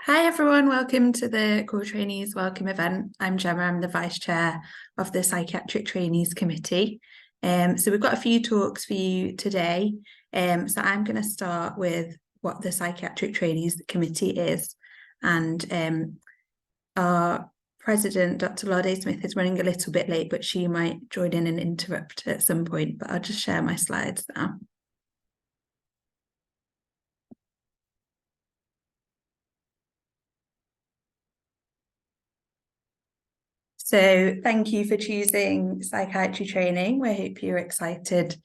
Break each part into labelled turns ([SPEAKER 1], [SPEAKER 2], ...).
[SPEAKER 1] Hi everyone, welcome to the Core Trainees Welcome event. I'm Gemma, I'm the Vice Chair of the Psychiatric Trainees Committee. So we've got a few talks for you today. So I'm going to start with what the Psychiatric Trainees Committee is. And our President, Dr. Lorde Smith, is running a little bit late, but she might join in and interrupt at some point, but I'll just share my slides now. So thank you for choosing psychiatry training. We hope you're excited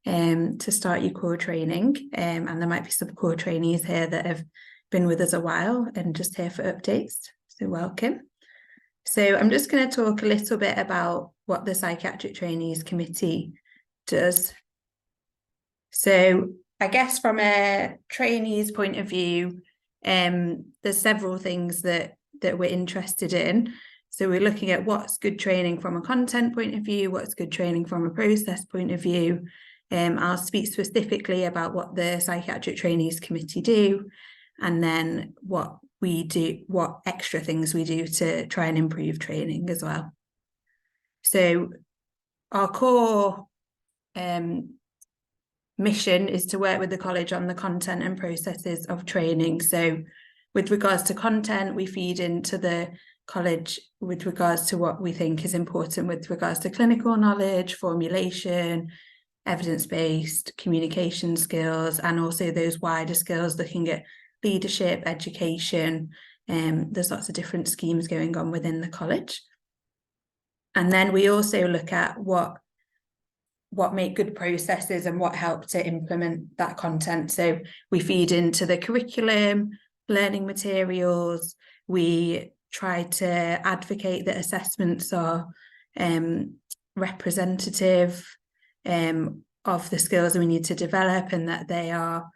[SPEAKER 1] to start your core training. And there might be some core trainees here that have been with us a while and just here for updates. So welcome. So I'm just going to talk a little bit about what the Psychiatric Trainees Committee does. So I guess from a trainee's point of view, there's several things that we're interested in. So we're looking at what's good training from a content point of view, what's good training from a process point of view. I'll speak specifically about what the Psychiatric Trainees Committee do, and then what we do, what extra things we do to try and improve training as well. So our core mission is to work with the college on the content and processes of training. So with regards to content, we feed into the college with regards to what we think is important with regards to clinical knowledge, formulation, evidence-based communication skills, and also those wider skills looking at leadership, education. There's lots of different schemes going on within the college. And then we also look at what make good processes and what help to implement that content. So we feed into the curriculum, learning materials. We try to advocate that assessments are representative of the skills we need to develop, and that they are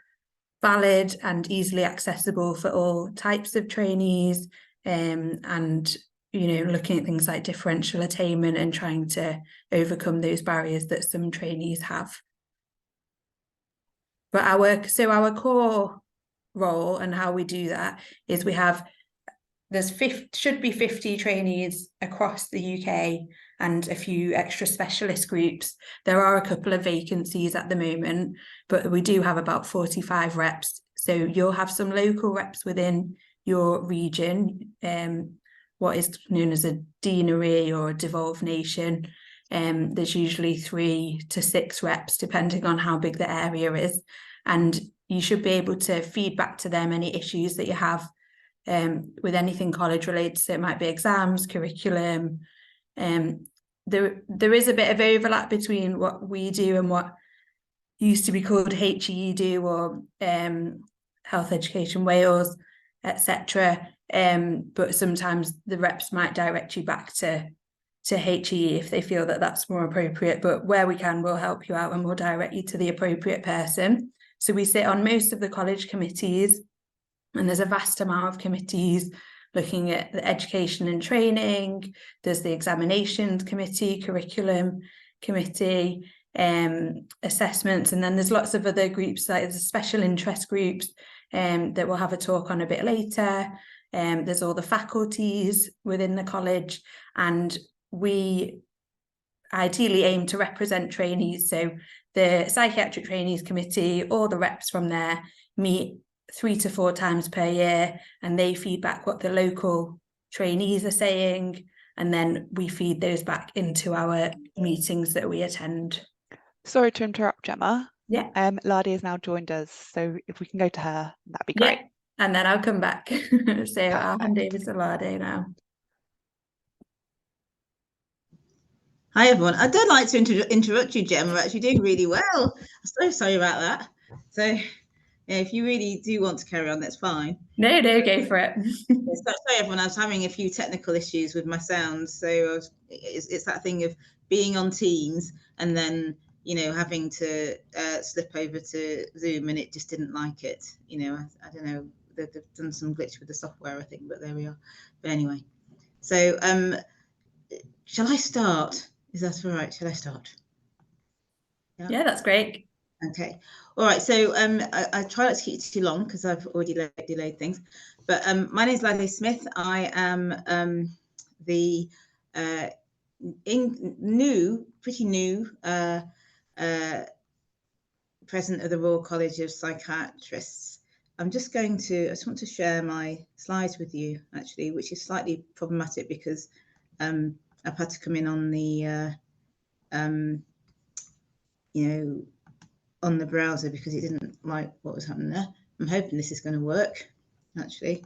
[SPEAKER 1] valid and easily accessible for all types of trainees, and looking at things like differential attainment and trying to overcome those barriers that some trainees have. But our core role and how we do that is should be 50 trainees across the UK and a few extra specialist groups. There are a couple of vacancies at the moment, but we do have about 45 reps. So you'll have some local reps within your region, what is known as a deanery or a devolved nation. There's usually 3 to 6 reps, depending on how big the area is. And you should be able to feed back to them any issues that you have with anything college related. So it might be exams, curriculum. There is a bit of overlap between what we do and what used to be called HE do, or Health Education Wales, etc. But sometimes the reps might direct you back to HE if they feel that that's more appropriate. But where we can, we'll help you out and we'll direct you to the appropriate person. So we sit on most of the college committees, and there's a vast amount of committees looking at the education and training. There's the examinations committee, curriculum committee, assessments, and then there's lots of other groups, like the special interest groups that we'll have a talk on a bit later. There's all the faculties within the college, and we ideally aim to represent trainees. So the Psychiatric Trainees Committee, all the reps from there, meet 3 to 4 times per year, and they feed back what the local trainees are saying, and then we feed those back into our meetings that we attend.
[SPEAKER 2] Sorry to interrupt, Gemma.
[SPEAKER 1] Yeah.
[SPEAKER 2] Lade has now joined us, so if we can go to her, that'd be great.
[SPEAKER 1] Yeah, and then I'll come back. So I'll hand over to Lade now.
[SPEAKER 3] Hi everyone. I don't like to interrupt you, Gemma. We're actually doing really well. I'm so sorry about that. So yeah, if you really do want to carry on, that's fine.
[SPEAKER 1] No, go for it.
[SPEAKER 3] Sorry everyone, I was having a few technical issues with my sound. So it's that thing of being on Teams and then, having to slip over to Zoom, and it just didn't like it. I don't know, they've done some glitch with the software, I think, but there we are. But anyway, so shall I start? Is that all right? Shall I start?
[SPEAKER 1] Yeah, that's great.
[SPEAKER 3] Okay. All right. So I try not to keep it too long because I've already delayed things. But my name is Lady Smith. I am the pretty new president of the Royal College of Psychiatrists. I just want to share my slides with you, actually, which is slightly problematic because I've had to come in on the on the browser because it didn't like what was happening there. I'm hoping this is going to work, actually.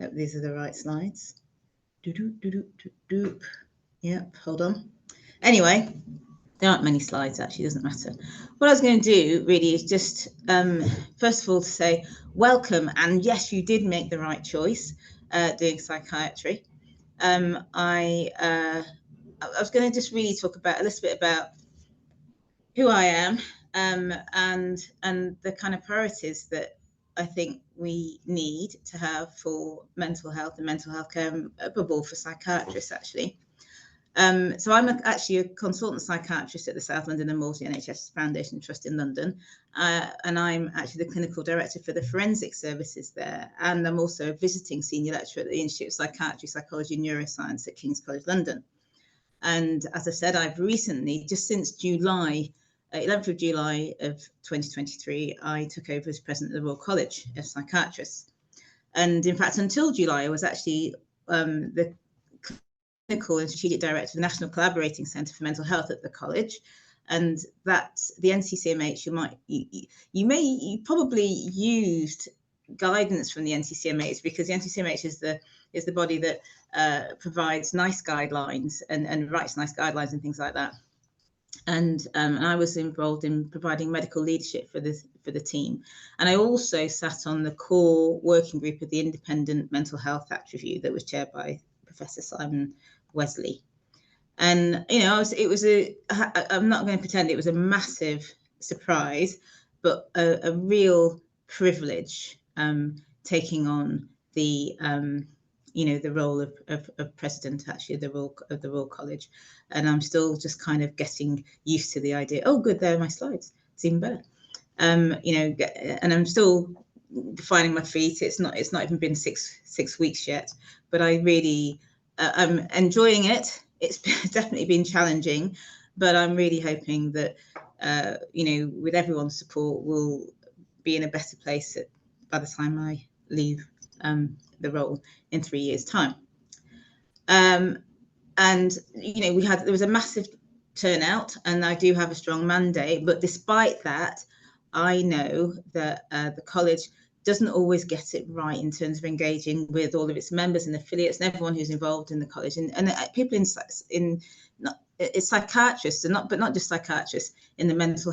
[SPEAKER 3] Hope these are the right slides. Yep, hold on. Anyway, there aren't many slides, actually, doesn't matter. What I was going to do really is just, first of all, to say welcome. And yes, you did make the right choice doing psychiatry. I was going to just really talk about a little bit about who I am and the kind of priorities that I think we need to have for mental health and mental health care, above all for psychiatrists, actually. So I'm actually a consultant psychiatrist at the South London and Wolseley NHS Foundation Trust in London, and I'm actually the clinical director for the forensic services there, and I'm also a visiting senior lecturer at the Institute of Psychiatry, Psychology and Neuroscience at King's College London. And as I said, I've recently, just since July, 11th of July of 2023, I took over as president of the Royal College of Psychiatrists. And in fact, until July, I was actually the clinical and strategic director of the National Collaborating Centre for Mental Health at the college. And that's the NCCMH. You probably used guidance from the NCCMH, because the NCCMH is the body that provides NICE guidelines and writes NICE guidelines and things like that. And I was involved in providing medical leadership for the team. And I also sat on the core working group of the Independent Mental Health Act Review that was chaired by Professor Simon Wesley. And, you know, I'm not going to pretend it was a massive surprise, but a real privilege taking on the the role of president, actually, of the Royal College. And I'm still just kind of getting used to the idea. Oh, good, there are my slides. It's even better. And I'm still finding my feet. It's not even been six weeks yet, but I really I'm enjoying it. It's definitely been challenging, but I'm really hoping that with everyone's support, we'll be in a better place by the time I leave the role in 3 years' time. And there was a massive turnout, and I do have a strong mandate. But despite that, I know that the college doesn't always get it right in terms of engaging with all of its members and affiliates and everyone who's involved in the college, and people it's psychiatrists, but not just psychiatrists in the mental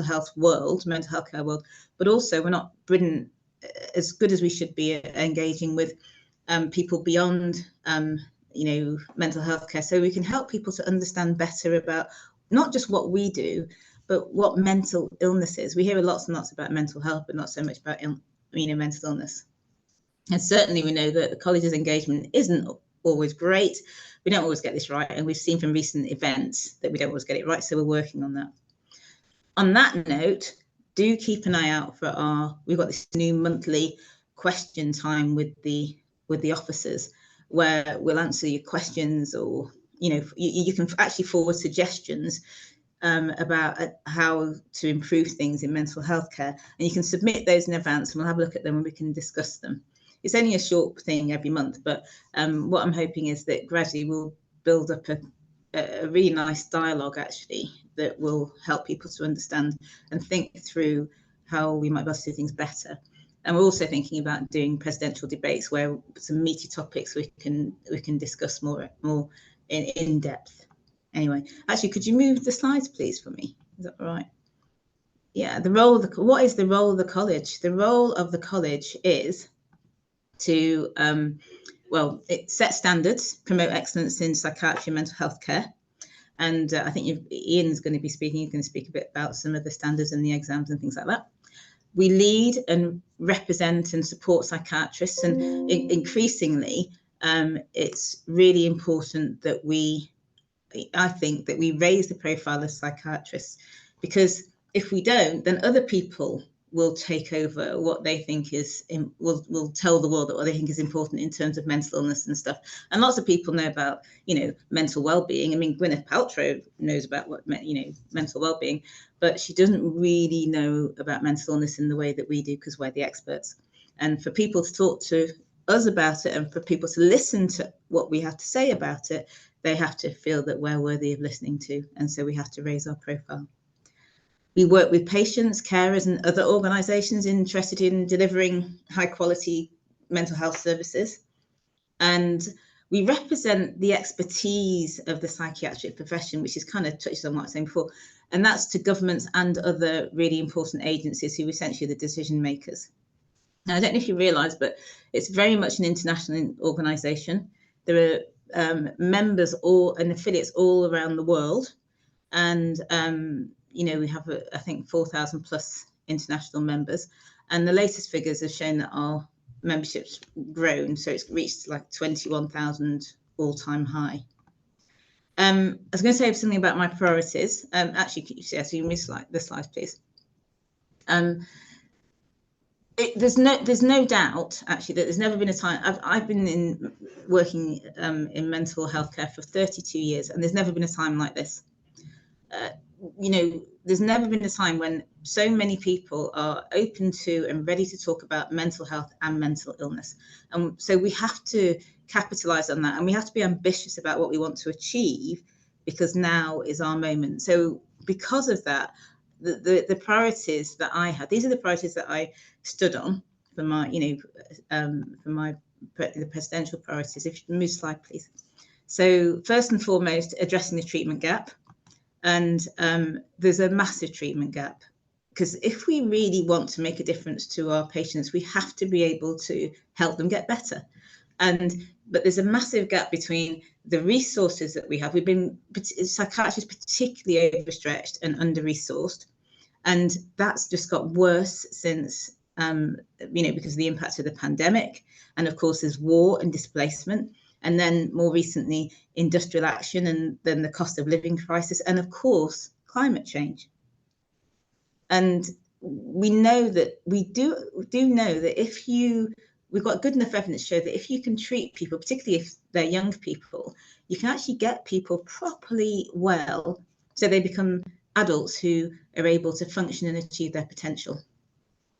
[SPEAKER 3] health world, mental health care world, but also we're not brilliant, as good as we should be at engaging with people beyond mental health care, so we can help people to understand better about not just what we do, but what mental illness is. We hear lots and lots about mental health, but not so much about mental illness. And certainly we know that the college's engagement isn't always great. We don't always get this right, and we've seen from recent events that we don't always get it right, so we're working on that. On that note, do keep an eye out for we've got this new monthly question time with the officers, where we'll answer your questions, or you can actually forward suggestions about how to improve things in mental health care, and you can submit those in advance, and we'll have a look at them and we can discuss them. It's only a short thing every month, but what I'm hoping is that gradually we'll build up a really nice dialogue, actually, that will help people to understand and think through how we might be able to do things better. And we're also thinking about doing presidential debates where some meaty topics we can discuss more in depth. Anyway, actually, could you move the slides, please, for me? Is that all right? Yeah, what is the role of the college? The role of the college is to, it sets standards, promote excellence in psychiatry and mental health care. And I think Ian's going to be speaking. He's going to speak a bit about some of the standards and the exams and things like that. We lead and represent and support psychiatrists, and increasingly, it's really important that I think that we raise the profile of psychiatrists, because if we don't, then other people will take over what they think is, will tell the world that what they think is important in terms of mental illness and stuff. And lots of people know about, mental well-being. I mean, Gwyneth Paltrow knows about mental well-being, but she doesn't really know about mental illness in the way that we do, because we're the experts. And for people to talk to us about it, and for people to listen to what we have to say about it, they have to feel that we're worthy of listening to. And so we have to raise our profile. We work with patients, carers, and other organisations interested in delivering high quality mental health services. And we represent the expertise of the psychiatric profession, which is kind of touched on what I was saying before. And that's to governments and other really important agencies who are essentially the decision makers. Now, I don't know if you realise, but it's very much an international organisation. There are members and affiliates all around the world. And we have, I think, 4,000 plus international members. And the latest figures have shown that our membership's grown. So it's reached like 21,000 all-time high. I was going to say something about my priorities. Actually, so you miss the slides, please. There's no doubt, actually, that there's never been a time. I've been working in mental health care for 32 years, and there's never been a time like this. There's never been a time when so many people are open to and ready to talk about mental health and mental illness. And so we have to capitalize on that, and we have to be ambitious about what we want to achieve, because now is our moment. So because of that, the priorities that I had, these are the priorities that I stood on for my, the presidential priorities. If you can move slide, please. So first and foremost, addressing the treatment gap. And there's a massive treatment gap, because if we really want to make a difference to our patients, we have to be able to help them get better. But there's a massive gap between the resources that we have. We've been, psychiatrists, particularly overstretched and under-resourced. And that's just got worse since, because of the impact of the pandemic. And of course, there's war and displacement. And then more recently, industrial action, and then the cost of living crisis, and of course, climate change. And we know that we do know that we've got good enough evidence to show that if you can treat people, particularly if they're young people, you can actually get people properly well, so they become adults who are able to function and achieve their potential.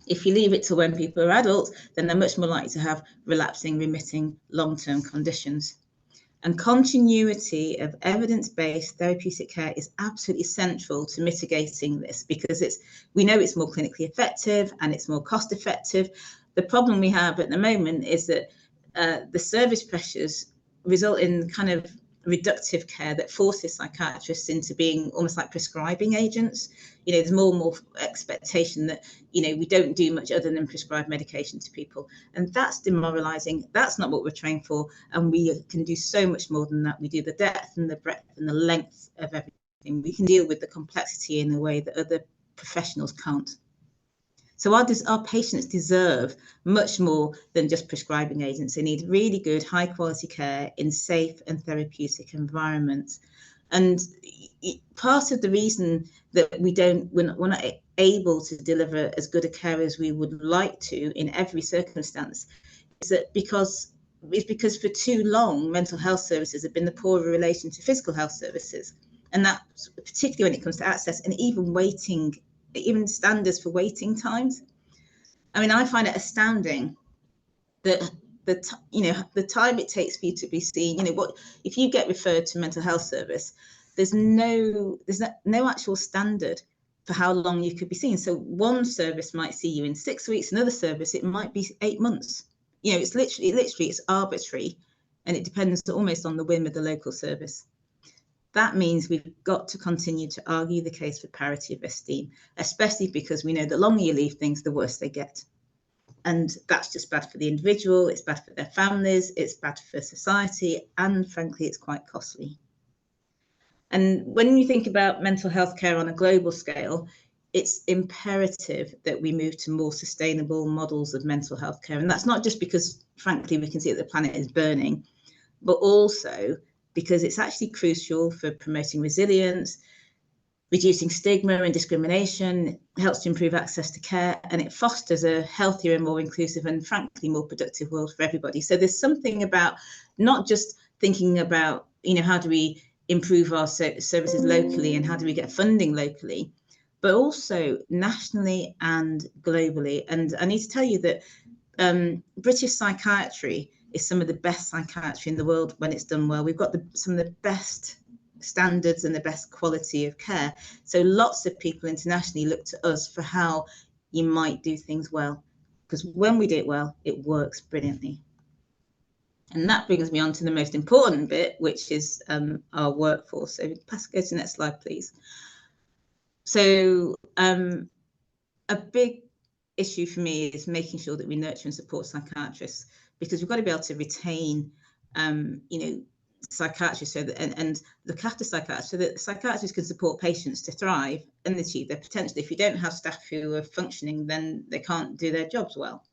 [SPEAKER 3] If you leave it to when people are adults, then they're much more likely to have relapsing, remitting, long-term conditions. And continuity of evidence-based therapeutic care is absolutely central to mitigating this, because we know it's more clinically effective and it's more cost-effective. The problem we have at the moment is that the service pressures result in kind of reductive care that forces psychiatrists into being almost like prescribing agents. There's more and more expectation that, we don't do much other than prescribe medication to people. And that's demoralizing. That's not what we're trained for. And we can do so much more than that. We do the depth and the breadth and the length of everything. We can deal with the complexity in a way that other professionals can't. So our patients deserve much more than just prescribing agents. They need really good, high quality care in safe and therapeutic environments. And part of the reason that we're not able to deliver as good a care as we would like to in every circumstance is that because for too long, mental health services have been the poorer relation to physical health services. And that, particularly when it comes to access and even standards for waiting times. I mean, I find it astounding that the time it takes for you to be seen. If you get referred to mental health service, there's no actual standard for how long you could be seen. So one service might see you in 6 weeks, another service it might be 8 months. It's literally it's arbitrary, and it depends almost on the whim of the local service. That means we've got to continue to argue the case for parity of esteem, especially because we know the longer you leave things, the worse they get. And that's just bad for the individual, it's bad for their families, it's bad for society, and frankly, it's quite costly. And when you think about mental health care on a global scale, it's imperative that we move to more sustainable models of mental health care. And that's not just because, frankly, we can see that the planet is burning, but also because it's actually crucial for promoting resilience, reducing stigma and discrimination, helps to improve access to care, and it fosters a healthier and more inclusive and frankly more productive world for everybody. So there's something about not just thinking about, you know, how do we improve our services locally and how do we get funding locally, but also nationally and globally. And I need to tell you that British psychiatry is some of the best psychiatry in the world when it's done well. We've got some of the best standards and the best quality of care. So lots of people internationally look to us for how you might do things well, because when we do it well, it works brilliantly. And that brings me on to the most important bit, which is our workforce. So go to the next slide, please. So a big issue for me is making sure that we nurture and support psychiatrists, because we've got to be able to retain, you know, psychiatrists so that, and look after psychiatrists so that psychiatrists can support patients to thrive and achieve their potential. If you don't have staff who are functioning, then they can't do their jobs well.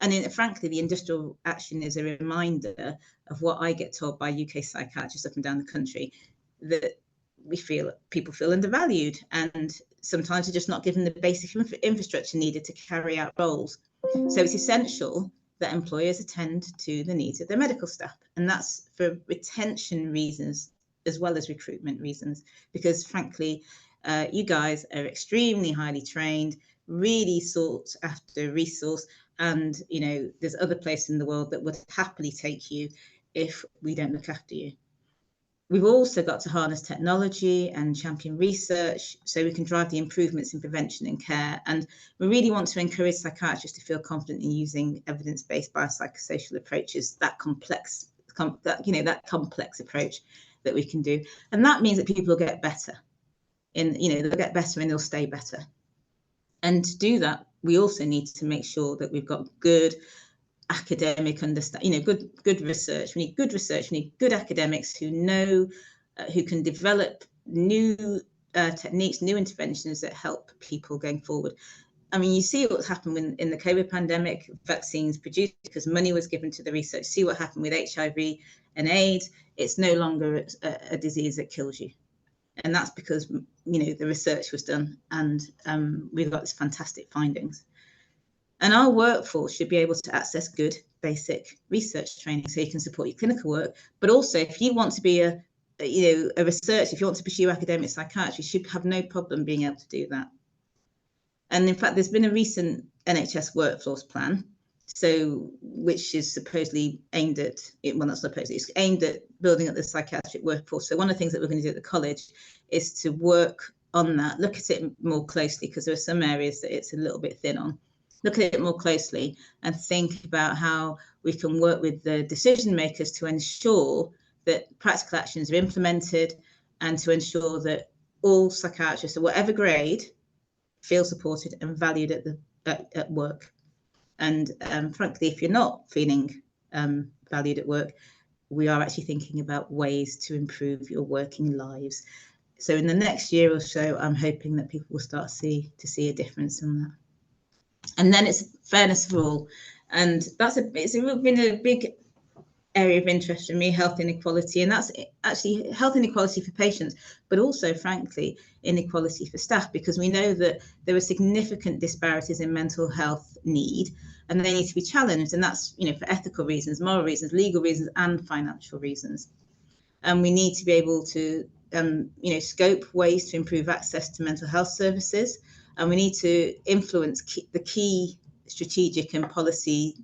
[SPEAKER 3] And frankly, the industrial action is a reminder of what I get told by UK psychiatrists up and down the country, that people feel undervalued, and sometimes they're just not given the basic infrastructure needed to carry out roles. So it's essential that employers attend to the needs of their medical staff, and that's for retention reasons as well as recruitment reasons, because frankly, you guys are extremely highly trained, really sought after resource, and you know, there's other places in the world that would happily take you if we don't look after you. We've also got to harness technology and champion research so we can drive the improvements in prevention and care. And we really want to encourage psychiatrists to feel confident in using evidence-based biopsychosocial approaches, that complex approach that we can do. And that means that people will get better, they'll get better and they'll stay better. And to do that, we also need to make sure that we've got good academic understanding, good research. We need good research. We need good academics who know, who can develop new techniques, new interventions that help people going forward. I mean, you see what's happened in the COVID pandemic, vaccines produced because money was given to the research. See what happened with HIV and AIDS. It's no longer a disease that kills you. And that's because, the research was done, and we've got this fantastic findings. And our workforce should be able to access good basic research training so you can support your clinical work. But also, if you want to be a researcher, if you want to pursue academic psychiatry, you should have no problem being able to do that. And in fact, there's been a recent NHS workforce plan, which is supposedly aimed at, it's aimed at building up the psychiatric workforce. So one of the things that we're going to do at the college is to work on that, look at it more closely, because there are some areas that it's a little bit thin on. Look at it more closely and think about how we can work with the decision makers to ensure that practical actions are implemented, and to ensure that all psychiatrists, at whatever grade, feel supported and valued at work. And frankly, if you're not feeling valued at work, we are actually thinking about ways to improve your working lives. So in the next year or so, I'm hoping that people will start to see a difference in that. And then it's fairness for all, and it's been a big area of interest for me, health inequality, and that's actually health inequality for patients, but also, frankly, inequality for staff, because we know that there are significant disparities in mental health need, and they need to be challenged, and that's for ethical reasons, moral reasons, legal reasons, and financial reasons. And we need to be able to scope ways to improve access to mental health services. And we need to influence the key strategic and policy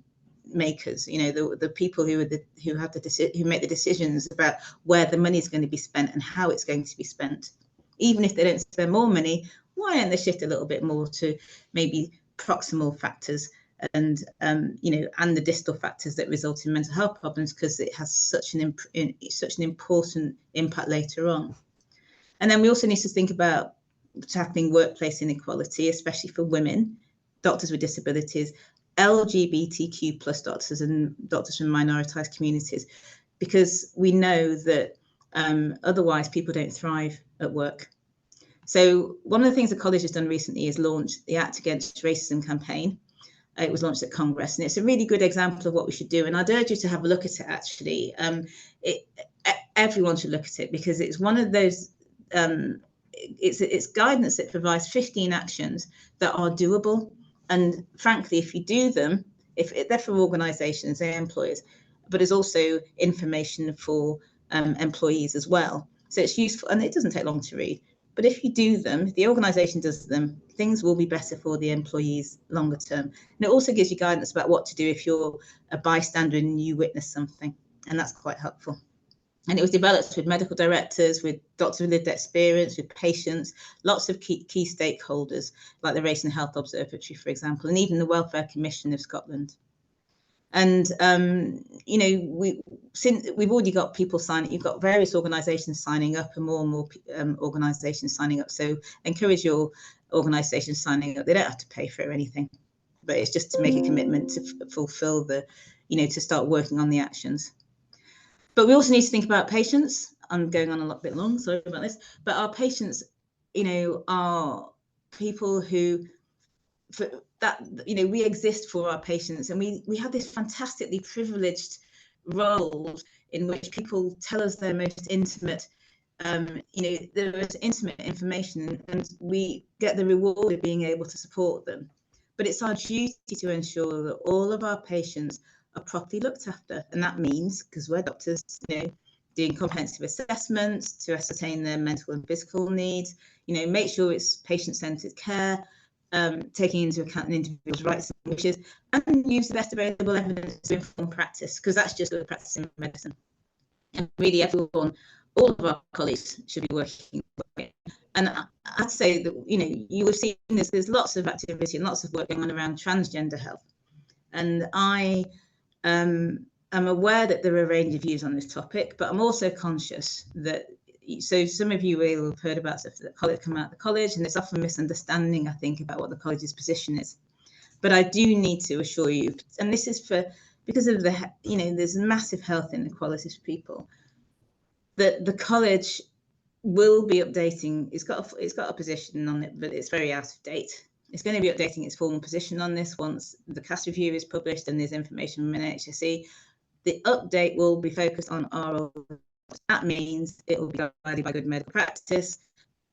[SPEAKER 3] makers, the people who make the decisions about where the money is going to be spent and how it's going to be spent. Even if they don't spend more money, why don't they shift a little bit more to maybe proximal factors and the distal factors that result in mental health problems, because it has such an important impact later on. And then we also need to think about tackling workplace inequality, especially for women, doctors with disabilities, LGBTQ plus doctors, and doctors from minoritized communities, because we know that otherwise people don't thrive at work. So one of the things the college has done recently is launch the Act Against Racism campaign. It was launched at Congress, and it's a really good example of what we should do. And I'd urge you to have a look at it, actually. Everyone should look at it, because it's one of those it's guidance that provides 15 actions that are doable. And frankly, if you do them, if they're for organisations, they're employers, but it's also information for employees as well. So it's useful, and it doesn't take long to read. But if you do them, if the organisation does them, things will be better for the employees longer term. And it also gives you guidance about what to do if you're a bystander and you witness something, and that's quite helpful. And it was developed with medical directors, with doctors with lived experience, with patients, lots of key stakeholders, like the Race and Health Observatory, for example, and even the Welfare Commission of Scotland. And you know, we've already got people signing. You've got various organisations signing up, and more organisations signing up. So encourage your organisations signing up. They don't have to pay for anything, but it's just to make a commitment to fulfil the, you know, to start working on the actions. But we also need to think about patients. I'm going on a lot bit long, sorry about this. But our patients, you know, are people who, for that, you know, we exist for our patients, and we have this fantastically privileged role in which people tell us their most intimate, you know, their most intimate information, and we get the reward of being able to support them. But it's our duty to ensure that all of our patients are properly looked after, and that means, because we're doctors, you know, doing comprehensive assessments to ascertain their mental and physical needs, you know, make sure it's patient-centered care, taking into account an individual's rights and wishes, and use the best available evidence to inform practice, because that's just good practice in medicine. And really, everyone, all of our colleagues should be working with it. And I'd say that, you know, you have seen this, there's lots of activity and lots of work going on around transgender health. And I am aware that there are a range of views on this topic, but I'm also conscious that, so some of you will have heard about stuff that college come out of the college, and there's often misunderstanding, I think, about what the college's position is. But I do need to assure you, and this is for, because of the, you know, there's massive health inequalities for people, that the college will be updating. It's got a position on it, but it's very out of date. It's going to be updating its formal position on this once the Cask review is published and there's information from NHSE. The update will be focused on oral. That means it will be guided by good medical practice.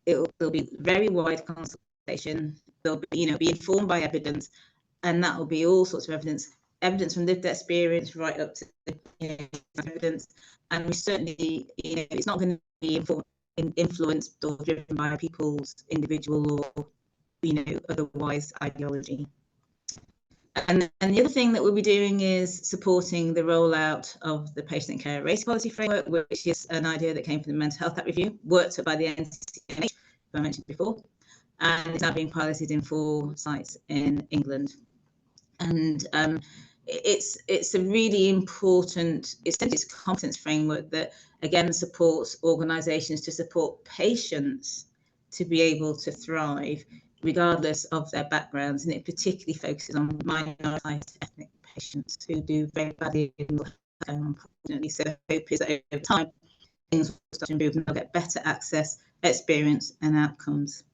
[SPEAKER 3] There'll be very wide consultation. There'll be, you know, be informed by evidence, and that will be all sorts of evidence from lived experience right up to, you know, evidence. And we certainly, you know, it's not going to be influenced or driven by people's individual or, you know, otherwise ideology. And the other thing that we'll be doing is supporting the rollout of the patient care race policy framework, which is an idea that came from the Mental Health Act Review, worked up by the NCCNH, who I mentioned before, and it's now being piloted in 4 sites in England. And it's a really important, it's a competence framework that again supports organisations to support patients to be able to thrive regardless of their backgrounds, and it particularly focuses on minorised ethnic patients who do very badly in unfortunately. So the hope is that over time things will start to improve and they'll get better access, experience and outcomes.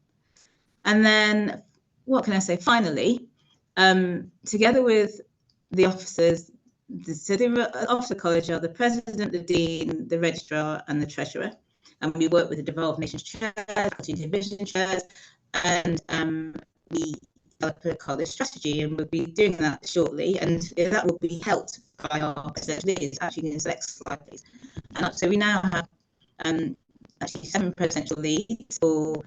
[SPEAKER 3] And then what can I say finally, together with the officers, so the officer college are the president, the dean, the registrar and the treasurer, and we work with the Devolved Nations chairs, faculty division chairs, and we develop a college strategy, and we'll be doing that shortly, and that will be helped by our president. Liz. Actually, in the next slide, please. And so we now have actually 7 presidential leads for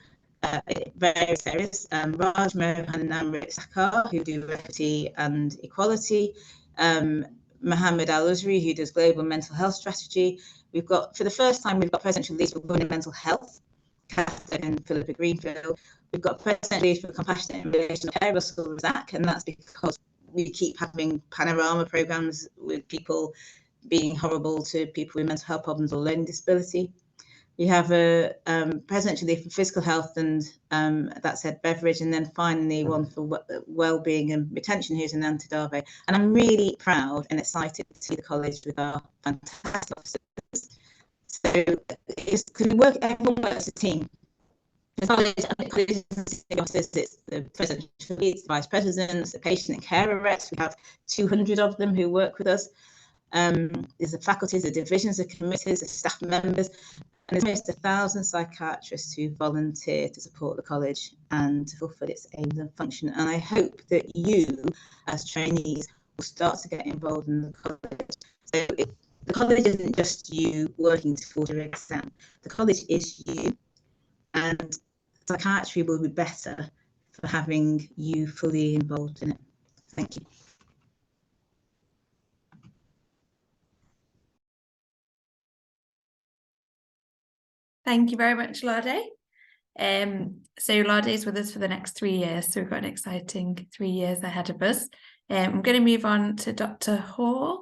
[SPEAKER 3] various areas. Raj Mohan and Amrit Sakar, who do equity and equality. Mohammed Al-Uzri, who does global mental health strategy. We've got, for the first time, we've got presidential leads for women in mental health, Cask and Philippa Greenfield. We've got president leads for compassionate and relational care, Russell Razak, and that's because we keep having panorama programs with people being horrible to people with mental health problems or learning disability. We have a presidential lead for physical health, and that's Ed Beveridge, and then finally one for wellbeing and retention, who's an Antidave. And I'm really proud and excited to see the college with our fantastic officers. So it's because everyone works as a team. The college officers, it's the presidential leads, the vice presidents, the patient and carer reps. We have 200 of them who work with us. There's the faculties, the divisions, the committees, the staff members. And there's almost 1,000 psychiatrists who volunteer to support the college and to fulfil its aims and function. And I hope that you, as trainees, will start to get involved in the college. So the college isn't just you working towards your exam. The college is you, and psychiatry will be better for having you fully involved in it. Thank you.
[SPEAKER 1] Thank you very much, Lade. So Lade is with us for the next 3 years, so we've got an exciting 3 years ahead of us. I'm going to move on to Dr. Hall,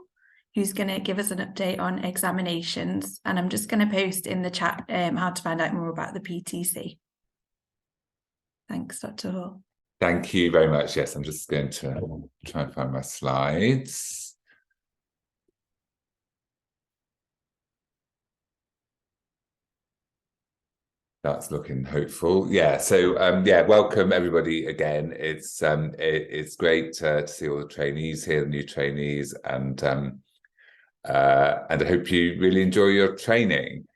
[SPEAKER 1] who's going to give us an update on examinations, and I'm just going to post in the chat how to find out more about the PTC. Thanks, Dr. Hall.
[SPEAKER 4] Thank you very much. Yes, I'm just going to try and find my slides. That's looking hopeful. Yeah. So yeah, welcome everybody again. It's great to see all the trainees here, the new trainees, and I hope you really enjoy your training.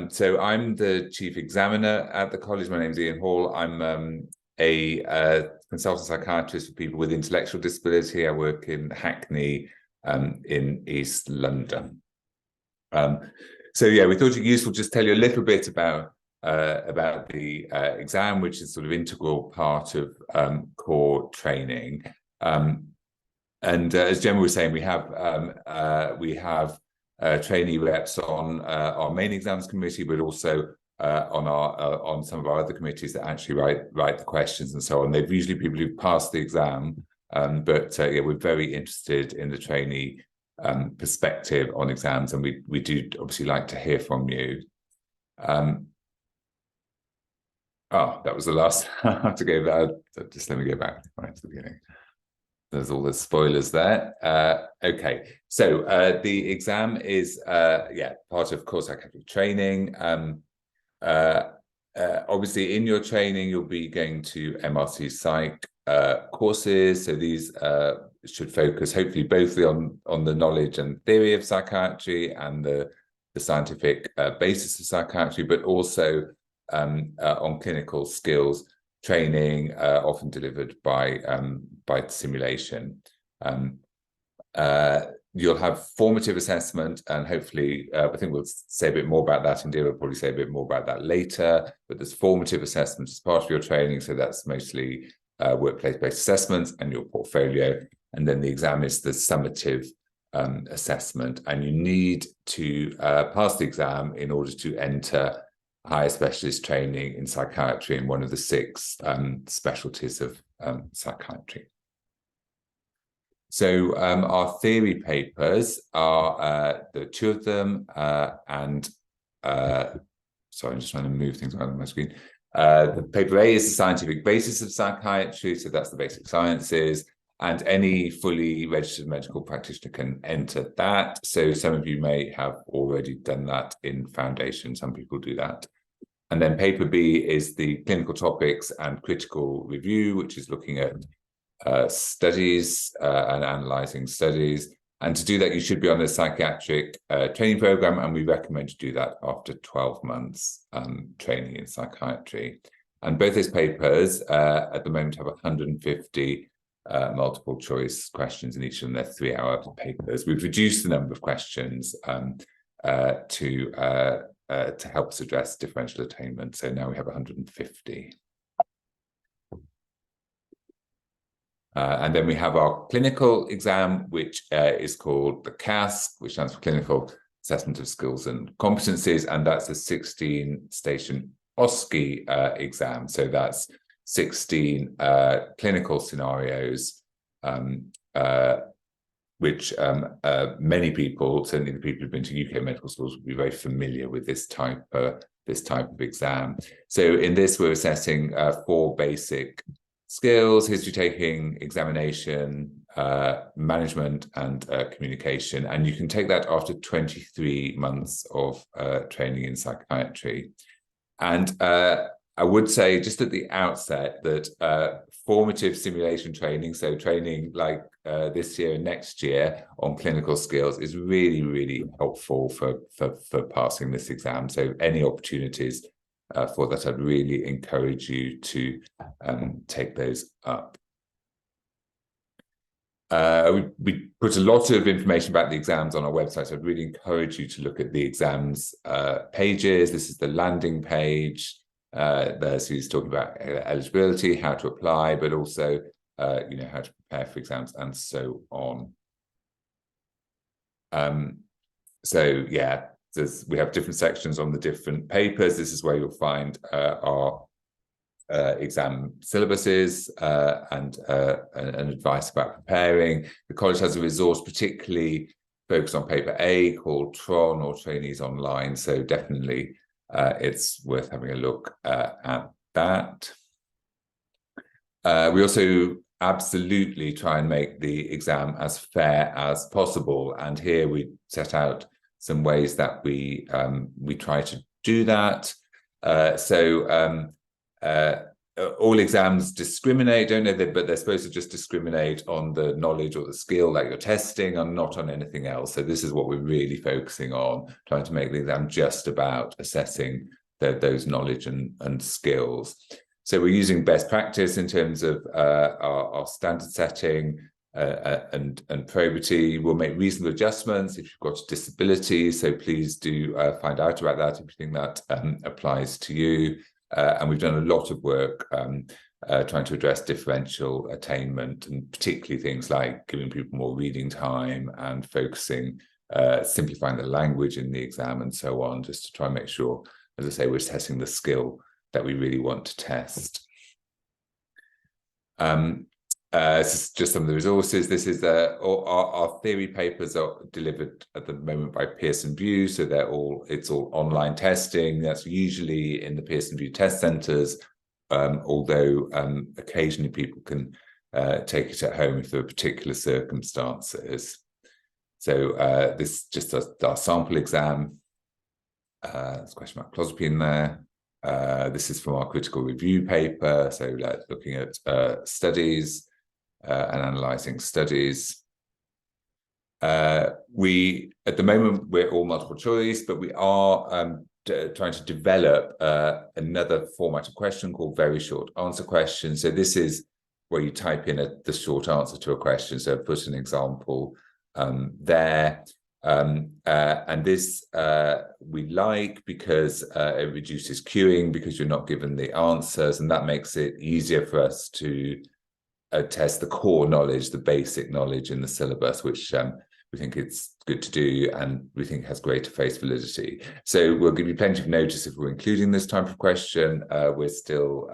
[SPEAKER 4] So I'm the chief examiner at the college. My name's Ian Hall. I'm a consultant psychiatrist for people with intellectual disability. I work in Hackney in East London. So yeah, we thought it'd be useful just tell you a little bit about the exam, which is sort of integral part of core training. And as Gemma was saying, we have trainee reps on our main exams committee, but also on some of our other committees that actually write the questions and so on. They're usually people who've passed the exam, but yeah, we're very interested in the trainee perspective on exams, and we do obviously like to hear from you. Oh, that was the last. I have to go back. Just let me go back right to the beginning. There's all the spoilers there. Okay, so the exam is yeah, part of core psychiatric training. Obviously, in your training, you'll be going to MRC Psych courses. So these should focus hopefully both on the knowledge and theory of psychiatry and the scientific basis of psychiatry, but also on clinical skills training, often delivered by simulation. You'll have formative assessment, and hopefully, I think we'll say a bit more about that, and Indira will probably say a bit more about that later, but there's formative assessment as part of your training, so that's mostly workplace-based assessments and your portfolio, and then the exam is the summative assessment, and you need to pass the exam in order to enter higher specialist training in psychiatry in one of the 6 specialties of psychiatry. So our theory papers are the 2 of them, and sorry, I'm just trying to move things around on my screen. The paper A is the scientific basis of psychiatry, so that's the basic sciences, and any fully registered medical practitioner can enter that. So some of you may have already done that in foundation, some people do that. And then paper B is the clinical topics and critical review, which is looking at studies and analysing studies. And to do that, you should be on the psychiatric training programme, and we recommend you do that after 12 months training in psychiatry. And both those papers at the moment have 150 multiple choice questions in each of them. They're 3-hour papers. We've reduced the number of questions to help us address differential attainment. So now we have 150. And then we have our clinical exam, which is called the Cask, which stands for Clinical Assessment of Skills and Competencies, and that's a 16-station OSCE exam. So that's 16 clinical scenarios, which many people, certainly the people who've been to UK medical schools, will be very familiar with this type of exam. So in this, we're assessing 4 basic skills: history taking, examination, management, and communication. And you can take that after 23 months of training in psychiatry. And I would say just at the outset that formative simulation training, so training like this year and next year on clinical skills, is really, really helpful for passing this exam. So any opportunities for that, I'd really encourage you to take those up. We put a lot of information about the exams on our website, so I'd really encourage you to look at the exams pages. This is the landing page. There's who's talking about eligibility, how to apply, but also how to prepare for exams and so on. So yeah, we have different sections on the different papers. This is where you'll find our exam syllabuses and advice about preparing. The college has a resource particularly focused on paper A called Tron or Trainees Online, so definitely it's worth having a look at that. We also absolutely try and make the exam as fair as possible, and here we set out some ways that we try to do that. All exams discriminate, don't they? But they're supposed to just discriminate on the knowledge or the skill that you're testing and not on anything else. So this is what we're really focusing on, trying to make the exam just about assessing those knowledge and skills. So we're using best practice in terms of our standard setting and probity. We'll make reasonable adjustments if you've got a disability. So please do find out about that if you think that applies to you. And we've done a lot of work trying to address differential attainment, and particularly things like giving people more reading time and focusing, simplifying the language in the exam and so on, just to try and make sure, as I say, we're testing the skill that we really want to test. This is just some of the resources. This is our theory papers are delivered at the moment by Pearson VUE, so it's all online testing. That's usually in the Pearson VUE test centres, although occasionally people can take it at home if there are particular circumstances. So this is just our sample exam. There's a question about clozapine there. This is from our critical review paper, so looking at studies and analysing studies. At the moment, we're all multiple choice, but we are trying to develop another format of question called very short answer question. So this is where you type in the short answer to a question. So I've put an example there. And this we like because it reduces queuing, because you're not given the answers, and that makes it easier for us to test the core knowledge, the basic knowledge in the syllabus, which we think it's good to do and we think has greater face validity. So we'll give you plenty of notice if we're including this type of question. We're still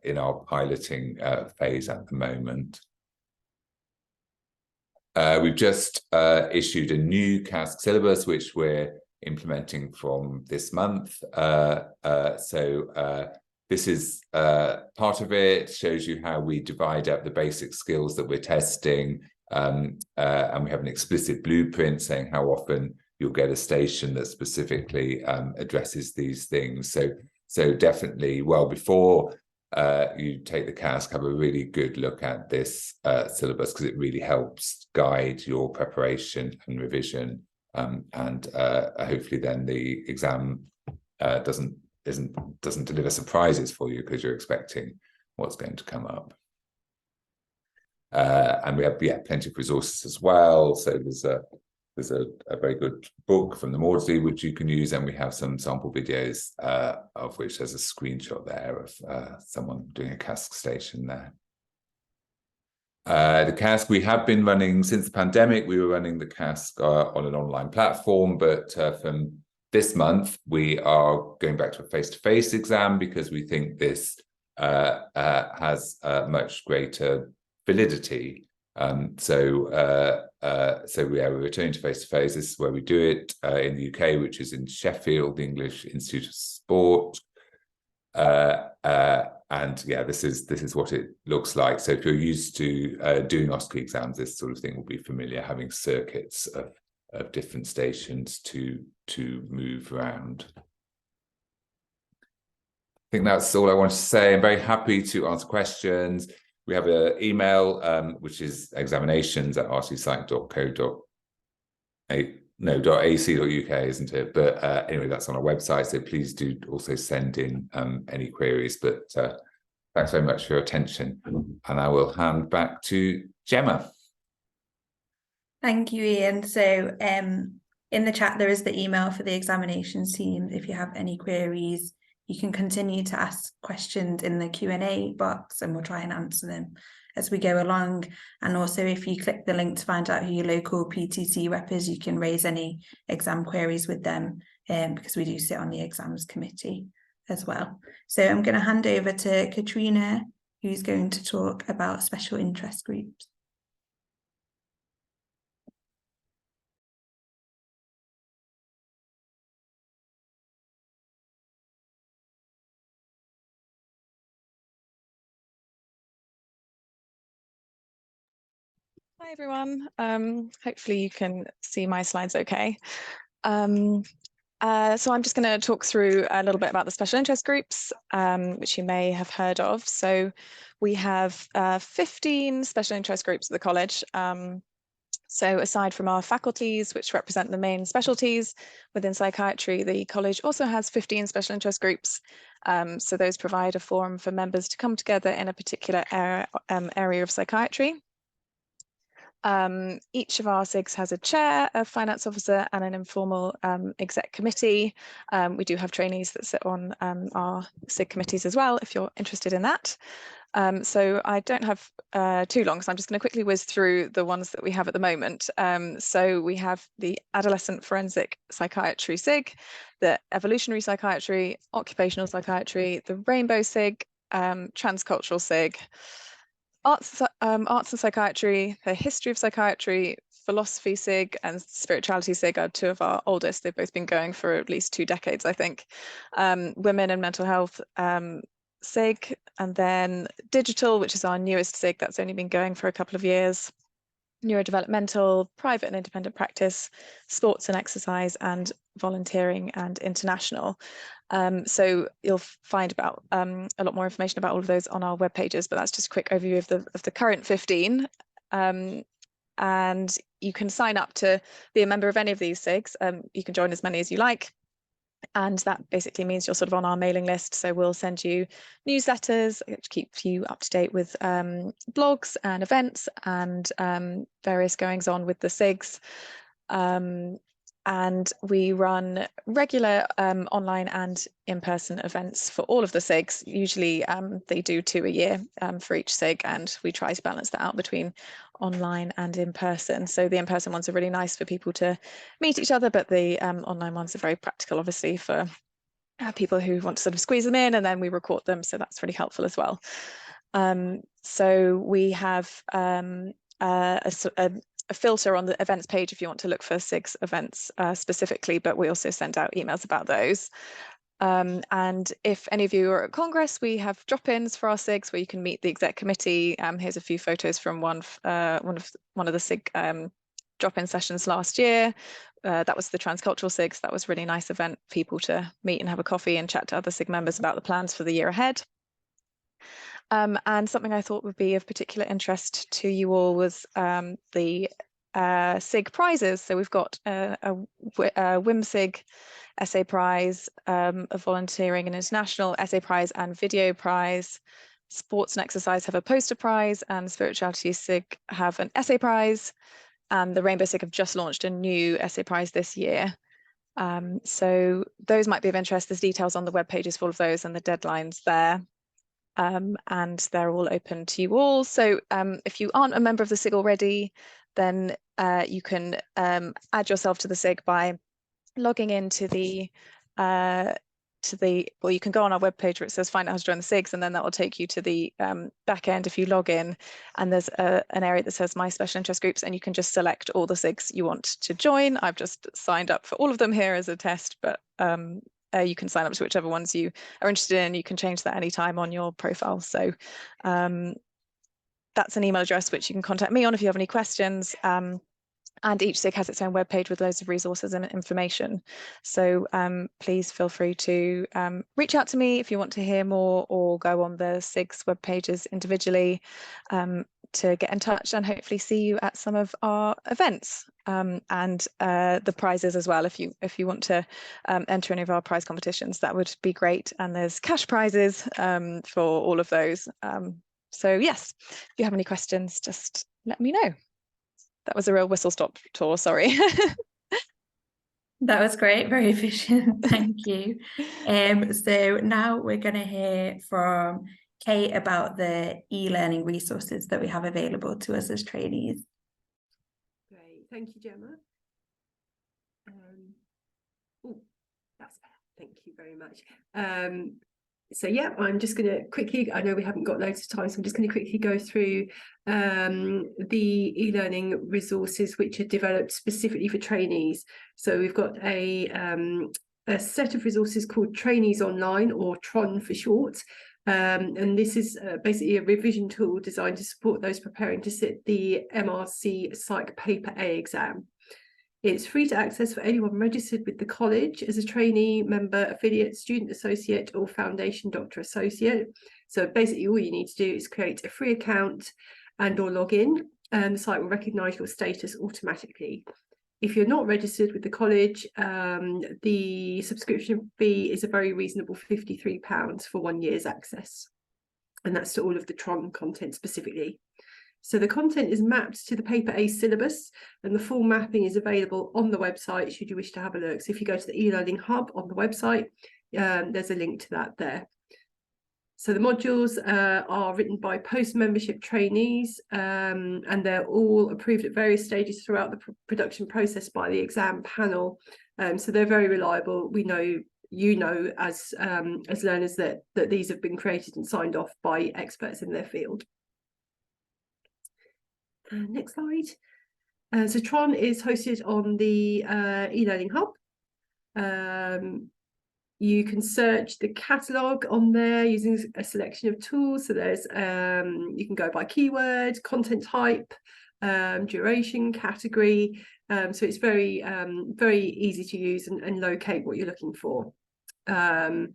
[SPEAKER 4] in our piloting phase at the moment. We've just issued a new Cask syllabus, which we're implementing from this month. This is part of it, shows you how we divide up the basic skills that we're testing. And we have an explicit blueprint saying how often you'll get a station that specifically addresses these things. So definitely, well before you take the Cask, have a really good look at this syllabus, because it really helps guide your preparation and revision, and hopefully then the exam doesn't deliver surprises for you because you're expecting what's going to come up. And we have plenty of resources as well. So there's a very good book from the Maudsley which you can use, and we have some sample videos of which there's a screenshot there of someone doing a Cask station there. The Cask we have been running since the pandemic. We were running the Cask on an online platform, but from this month we are going back to a face-to-face exam, because we think this has much greater validity. So we are returning to face-to-face. This is where we do it in the UK, which is in Sheffield, the English Institute of Sport. And yeah, this is what it looks like. So if you're used to doing OSCE exams, this sort of thing will be familiar, having circuits of different stations to move around. think that's all I want to say. I'm very happy to answer questions. We have an email, which is examinations@rcpsych.co.ac.uk, isn't it? But anyway, that's on our website. So please do also send in any queries. But thanks very much for your attention. And I will hand back to Gemma.
[SPEAKER 1] Thank you, Ian. So in the chat, there is the email for the examinations team. If you have any queries, you can continue to ask questions in the Q&A box and we'll try and answer them as we go along. And also, if you click the link to find out who your local PTC rep is, you can raise any exam queries with them because we do sit on the exams committee as well. So I'm going to hand over to Katrina, who's going to talk about special interest groups.
[SPEAKER 5] Hi everyone. Hopefully you can see my slides okay. So I'm just going to talk through a little bit about the special interest groups, which you may have heard of. So we have 15 special interest groups at the college. So aside from our faculties, which represent the main specialties within psychiatry, the college also has 15 special interest groups. So those provide a forum for members to come together in a particular area of psychiatry. Each of our SIGs has a chair, a finance officer and an informal exec committee. We do have trainees that sit on our SIG committees as well, if you're interested in that. So I don't have too long, so I'm just going to quickly whiz through the ones that we have at the moment. So we have the Adolescent Forensic Psychiatry SIG, the Evolutionary Psychiatry, Occupational Psychiatry, the Rainbow SIG, Transcultural SIG, Arts and Psychiatry, the History of Psychiatry, Philosophy SIG and Spirituality SIG are two of our oldest. They've both been going for at least 2 decades, I think. Women and Mental Health SIG, and then Digital, which is our newest SIG, that's only been going for a couple of years. Neurodevelopmental, Private and Independent Practice, Sports and Exercise, and Volunteering and International. So you'll find about a lot more information about all of those on our web pages, but that's just a quick overview of the current 15. And you can sign up to be a member of any of these SIGs. You can join as many as you like. And that basically means you're sort of on our mailing list. So we'll send you newsletters, which keep you up to date with blogs and events and various goings on with the SIGs. And we run regular online and in-person events for all of the SIGs. Usually they do 2 a year for each SIG, and we try to balance that out between online and in-person. So the in-person ones are really nice for people to meet each other, but the online ones are very practical, obviously, for people who want to sort of squeeze them in, and then we record them. So that's really helpful as well. So we have a filter on the events page if you want to look for SIGs events specifically, but we also send out emails about those. And if any of you are at Congress, we have drop-ins for our SIGs where you can meet the exec committee. Here's a few photos from one of the SIG drop-in sessions last year. That was the Transcultural SIGs. That was a really nice event for people to meet and have a coffee and chat to other SIG members about the plans for the year ahead. And something I thought would be of particular interest to you all was the SIG prizes. So we've got a WIMSIG essay prize, a volunteering and international essay prize and video prize. Sports and Exercise have a poster prize, and Spirituality SIG have an essay prize. And the Rainbow SIG have just launched a new essay prize this year. So those might be of interest. There's details on the web pages for all of those and the deadlines there. And they're all open to you all. So if you aren't a member of the SIG already, then you can add yourself to the SIG by logging into well, you can go on our webpage where it says find out how to join the SIGs, and then that will take you to the back end if you log in, and there's an area that says my special interest groups, and you can just select all the SIGs you want to join. I've just signed up for all of them here as a test, but you can sign up to whichever ones you are interested in. You can change that anytime on your profile. So that's an email address which you can contact me on if you have any questions. And each SIG has its own webpage with loads of resources and information. So please feel free to reach out to me if you want to hear more, or go on the SIG's web pages individually to get in touch, and hopefully see you at some of our events, and the prizes as well. If you want to enter any of our prize competitions, that would be great. And there's cash prizes for all of those. So yes, if you have any questions, just let me know. That was a real whistle-stop tour, sorry.
[SPEAKER 1] That was great, very efficient, thank you. So now we're going to hear from Kate about the e-learning resources that we have available to us as trainees.
[SPEAKER 6] Great, thank you, Gemma. Oh, that's better. Thank you very much. So yeah, I'm just going to quickly, I know we haven't got loads of time, so I'm just going to quickly go through the e-learning resources which are developed specifically for trainees. So we've got a set of resources called Trainees Online, or TRON for short. And this is basically a revision tool designed to support those preparing to sit the MRC Psych Paper A exam. It's free to access for anyone registered with the college as a trainee, member, affiliate, student associate, or foundation doctor associate. So basically all you need to do is create a free account and or log in, and the site will recognise your status automatically. If you're not registered with the college, the subscription fee is a very reasonable £53 for 1 year's access. And that's to all of the TRON content specifically. So the content is mapped to the Paper A syllabus, and the full mapping is available on the website should you wish to have a look. So if you go to the e-learning hub on the website, there's a link to that there. So the modules are written by post-membership trainees, and they're all approved at various stages throughout the production process by the exam panel. So they're very reliable. We know, you know, as learners, that these have been created and signed off by experts in their field. Next slide. So TRON is hosted on the e-learning hub. You can search the catalogue on there using a selection of tools. So there's you can go by keyword, content type, duration, category. So it's very easy to use and locate what you're looking for. So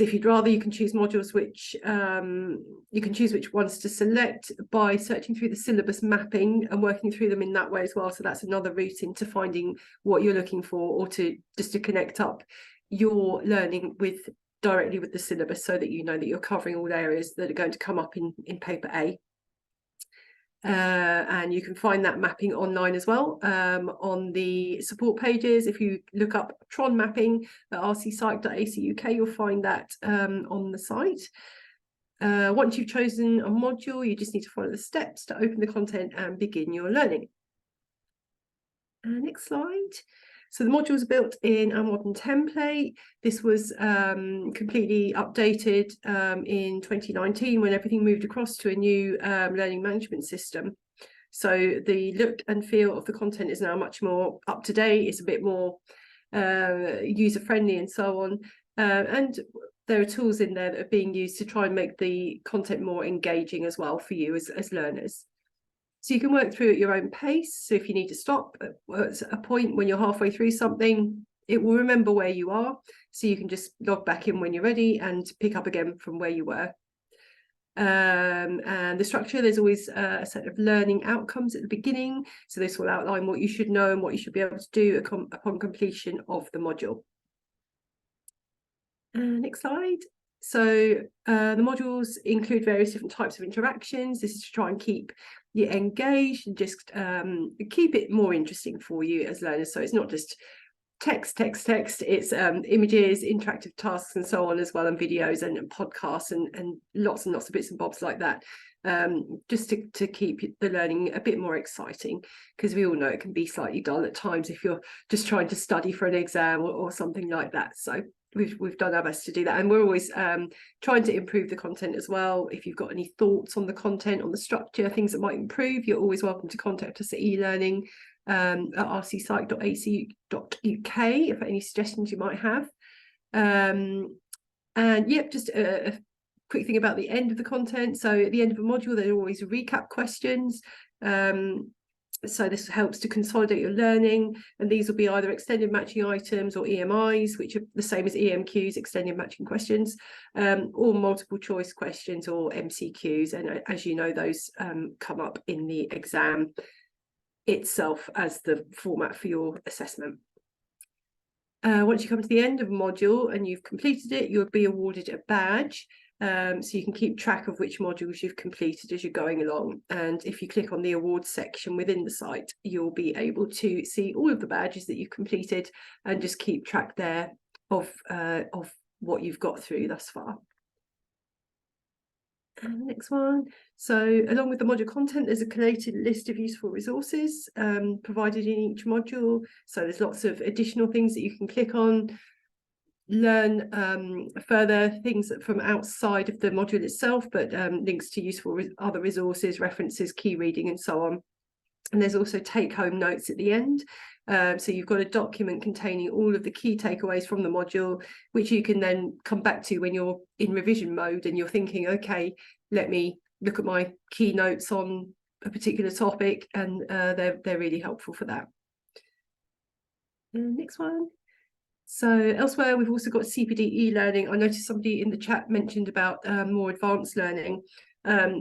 [SPEAKER 6] if you'd rather, you can choose modules which you can choose which ones to select by searching through the syllabus mapping and working through them in that way as well. So that's another route into finding what you're looking for, or to connect up your learning directly with the syllabus, so that you know that you're covering all areas that are going to come up in Paper A. And you can find that mapping online as well on the support pages. If you look up TRON mapping at rcpsych.ac.uk, you'll find that on the site. Once you've chosen a module, you just need to follow the steps to open the content and begin your learning. Next slide. So the modules are built in a modern template. This was completely updated in 2019 when everything moved across to a new learning management system. So the look and feel of the content is now much more up to date. It's a bit more user friendly and so on. And there are tools in there that are being used to try and make the content more engaging as well for you as learners. So you can work through at your own pace. So if you need to stop at a point when you're halfway through something, it will remember where you are. So you can just log back in when you're ready and pick up again from where you were. And the structure, there's always a set of learning outcomes at the beginning. So this will outline what you should know and what you should be able to do upon completion of the module. Next slide. So the modules include various different types of interactions. This is to try and keep you engaged and just keep it more interesting for you as learners. So it's not just text, it's images, interactive tasks and so on as well, and videos and podcasts and lots of bits and bobs like that, just to keep the learning a bit more exciting, because we all know it can be slightly dull at times if you're just trying to study for an exam or something like that. So we've done our best to do that, and we're always trying to improve the content as well. If you've got any thoughts on the content, on the structure, things that might improve, you're always welcome to contact us at e-learning at rcpsych.ac.uk for any suggestions you might have. And yep, just a quick thing about the end of the content. So at the end of a module, there are always recap questions. So this helps to consolidate your learning, and these will be either extended matching items or EMIs, which are the same as EMQs, extended matching questions, or multiple choice questions or MCQs. And as you know, those come up in the exam itself as the format for your assessment. Once you come to the end of a module and you've completed it, you'll be awarded a badge. So you can keep track of which modules you've completed as you're going along. And if you click on the awards section within the site, you'll be able to see all of the badges that you've completed and just keep track there of what you've got through thus far. And the next one. So along with the module content, there's a collated list of useful resources provided in each module. So there's lots of additional things that you can click on, learn further things from outside of the module itself, but links to useful other resources, references, key reading, and so on. And there's also take-home notes at the end. So you've got a document containing all of the key takeaways from the module, which you can then come back to when you're in revision mode and you're thinking, okay, let me look at my key notes on a particular topic, and they're really helpful for that. Next one. So elsewhere, we've also got CPD e-learning. I noticed somebody in the chat mentioned about more advanced learning.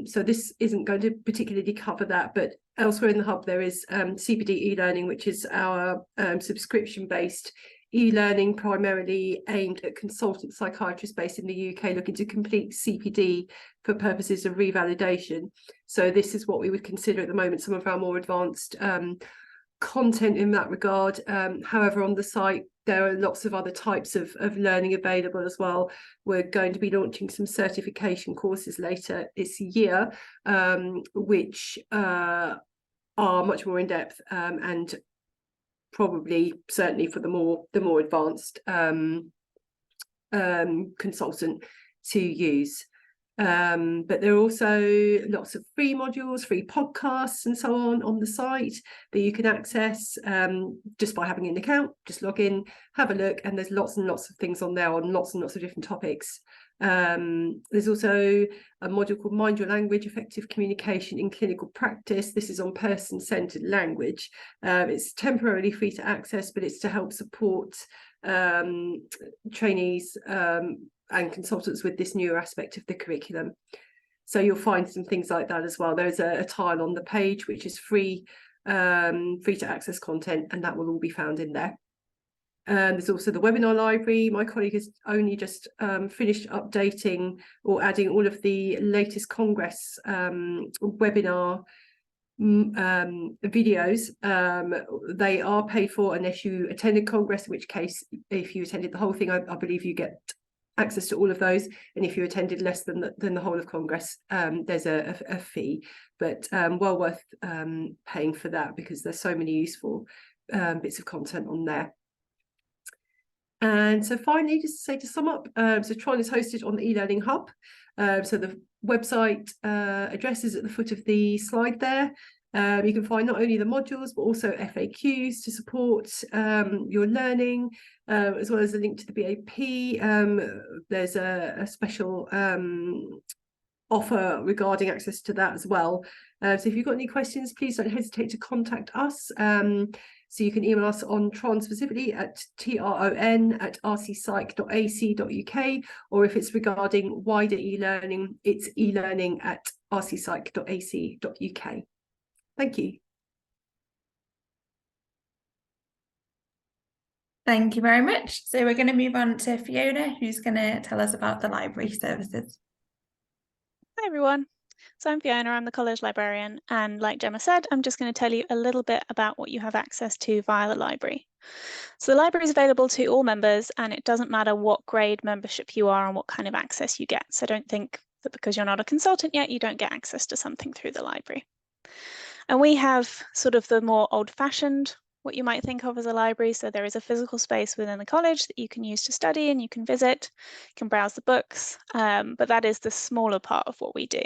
[SPEAKER 6] So this isn't going to particularly cover that, but elsewhere in the hub, there is CPD e-learning, which is our subscription-based e-learning primarily aimed at consultant psychiatrists based in the UK looking to complete CPD for purposes of revalidation. So this is what we would consider at the moment some of our more advanced content in that regard. However, on the site, there are lots of other types of learning available as well. We're going to be launching some certification courses later this year, which are much more in depth and probably certainly for the more advanced consultant to use. But there are also lots of free modules, free podcasts and so on the site that you can access just by having an account. Just log in, have a look, and there's lots and lots of things on there on lots and lots of different topics. There's also a module called Mind Your Language, Effective Communication in Clinical Practice. This is on person-centered language. It's temporarily free to access, but it's to help support trainees and consultants with this newer aspect of the curriculum. So you'll find some things like that as well. There's a tile on the page which is free to access content, and that will all be found in there. There's also the webinar library. My colleague has only just finished updating or adding all of the latest Congress webinar videos. They are paid for unless you attended Congress, in which case if you attended the whole thing, I believe you get access to all of those, and if you attended less than the whole of Congress, there's a fee, but well worth paying for that because there's so many useful bits of content on there. And so finally, just to say, to sum up, so Tron is hosted on the e-learning hub. So the website address is at the foot of the slide there. You can find not only the modules, but also FAQs to support your learning, as well as a link to the BAP. There's a special offer regarding access to that as well. So if you've got any questions, please don't hesitate to contact us. So you can email us on Tron specifically at tron@rcpsych.ac.uk, or if it's regarding wider e-learning, it's elearning@rcpsych.ac.uk. Thank you.
[SPEAKER 1] Thank you very much. So we're going to move on to Fiona, who's going to tell us about the library services.
[SPEAKER 7] Hi everyone. So I'm Fiona, I'm the college librarian, and like Gemma said, I'm just going to tell you a little bit about what you have access to via the library. So the library is available to all members, and it doesn't matter what grade membership you are and what kind of access you get. So don't think that because you're not a consultant yet, you don't get access to something through the library. And we have sort of the more old-fashioned, what you might think of as a library. So there is a physical space within the college that you can use to study and you can visit, you can browse the books, but that is the smaller part of what we do.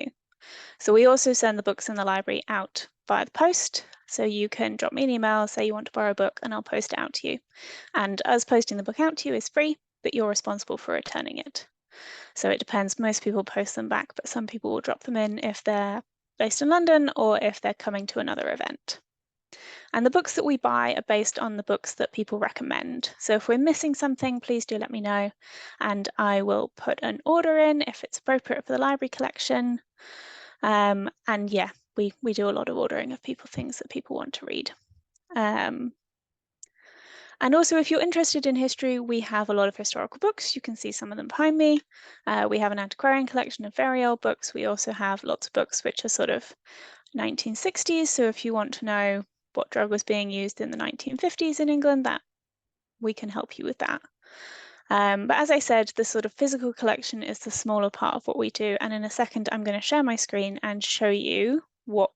[SPEAKER 7] So we also send the books in the library out via the post. So you can drop me an email, say you want to borrow a book, and I'll post it out to you. And us posting the book out to you is free, but you're responsible for returning it. So it depends. Most people post them back, but some people will drop them in if they're based in London or if they're coming to another event. And the books that we buy are based on the books that people recommend. So if we're missing something, please do let me know, and I will put an order in if it's appropriate for the library collection. And yeah, we do a lot of ordering of things that people want to read. And also, if you're interested in history, we have a lot of historical books. You can see some of them behind me. We have an antiquarian collection of very old books. We also have lots of books which are sort of 1960s. So if you want to know what drug was being used in the 1950s in England, that we can help you with that. But as I said, the sort of physical collection is the smaller part of what we do. And in a second, I'm going to share my screen and show you what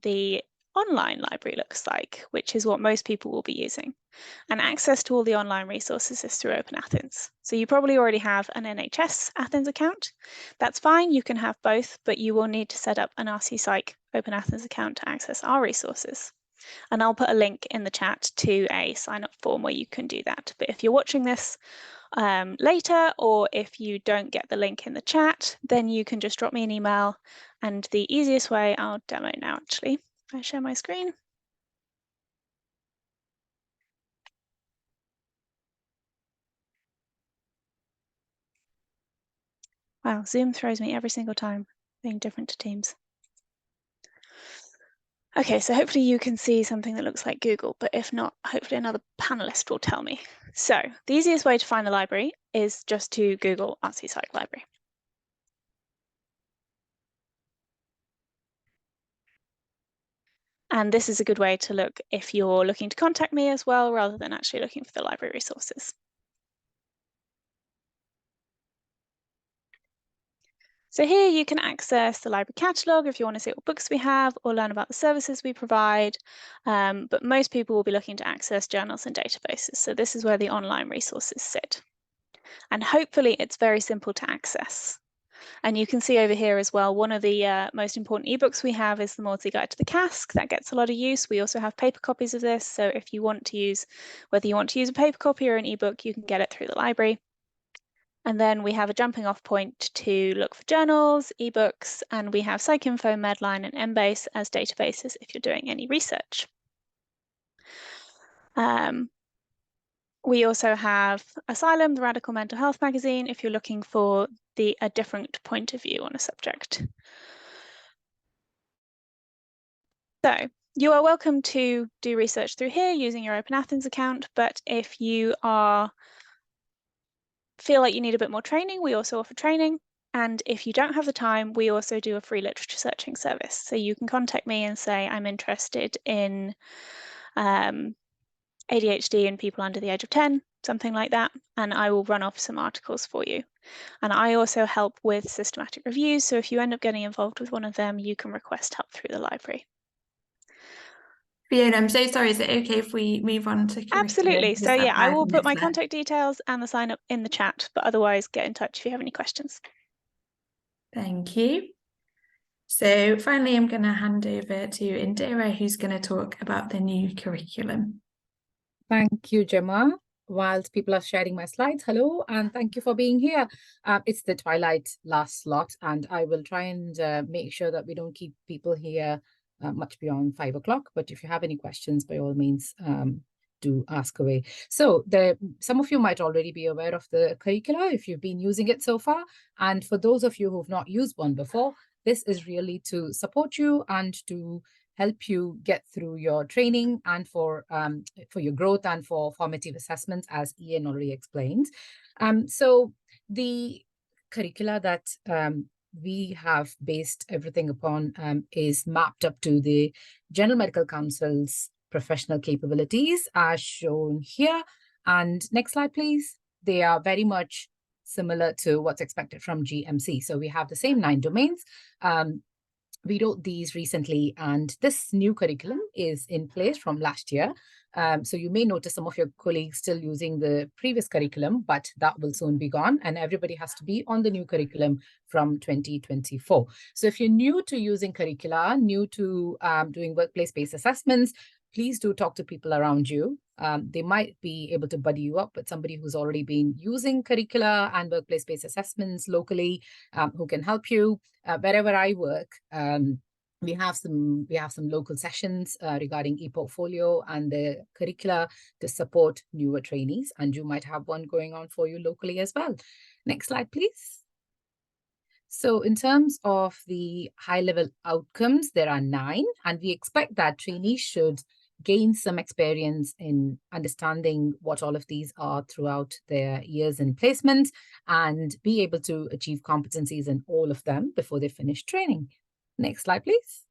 [SPEAKER 7] the online library looks like, which is what most people will be using. And access to all the online resources is through Open Athens. So you probably already have an NHS Athens account. That's fine, you can have both, but you will need to set up an RC Psych Open Athens account to access our resources. And I'll put a link in the chat to a sign-up form where you can do that. But if you're watching this later, or if you don't get the link in the chat, then you can just drop me an email. And the easiest way, I'll demo now actually. I share my screen. Wow, Zoom throws me every single time, being different to Teams. Okay, so hopefully you can see something that looks like Google, but if not, hopefully another panelist will tell me. So the easiest way to find the library is just to Google RC Psych Library. And this is a good way to look if you're looking to contact me as well, rather than actually looking for the library resources. So here you can access the library catalogue if you want to see what books we have or learn about the services we provide. But most people will be looking to access journals and databases. So this is where the online resources sit. And hopefully it's very simple to access. And you can see over here as well, one of the most important ebooks we have is the Maudsley Guide to the Cask. That gets a lot of use. We also have paper copies of this. So if you want to use, whether you want to use a paper copy or an ebook, you can get it through the library. And then we have a jumping off point to look for journals, ebooks, and we have PsycInfo, Medline, and Embase as databases if you're doing any research. We also have Asylum, the Radical Mental Health magazine, if you're looking for a different point of view on a subject. So you are welcome to do research through here using your Open Athens account, but if you feel like you need a bit more training, we also offer training. And if you don't have the time, we also do a free literature searching service. So you can contact me and say, I'm interested in ADHD in people under the age of 10, something like that, and I will run off some articles for you. And I also help with systematic reviews, so if you end up getting involved with one of them, you can request help through the library.
[SPEAKER 1] Fiona, I'm so sorry, is it okay if we move on to curriculum?
[SPEAKER 7] Absolutely. So yeah, I will put my
[SPEAKER 1] left.
[SPEAKER 7] contact details and the sign up in the chat, but otherwise get in touch if you have any questions.
[SPEAKER 1] Thank you. So finally, I'm going to hand over to Indira, who's going to talk about the new curriculum.
[SPEAKER 8] Thank you, Gemma. Whilst people are sharing my slides, hello, and thank you for being here. It's the twilight last slot, and I will try and make sure that we don't keep people here much beyond 5 o'clock. But if you have any questions, by all means, do ask away. So some of you might already be aware of the curricula if you've been using it so far. And for those of you who've not used one before, this is really to support you and to help you get through your training and for your growth and for formative assessments, as Ian already explained. So the curricula that we have based everything upon is mapped up to the General Medical Council's professional capabilities as shown here. And next slide, please. They are very much similar to what's expected from GMC. So we have the same 9 domains. We wrote these recently, and this new curriculum is in place from last year. So you may notice some of your colleagues still using the previous curriculum, but that will soon be gone, and everybody has to be on the new curriculum from 2024. So if you're new to using curricula, new to doing workplace-based assessments, please do talk to people around you. They might be able to buddy you up with somebody who's already been using curricula and workplace-based assessments locally, who can help you. Wherever I work, We have some local sessions regarding e-portfolio and the curricula to support newer trainees, and you might have one going on for you locally as well. Next slide, please. So in terms of the high-level outcomes, there are 9, and we expect that trainees should gain some experience in understanding what all of these are throughout their years in placement and be able to achieve competencies in all of them before they finish training. Next slide, please.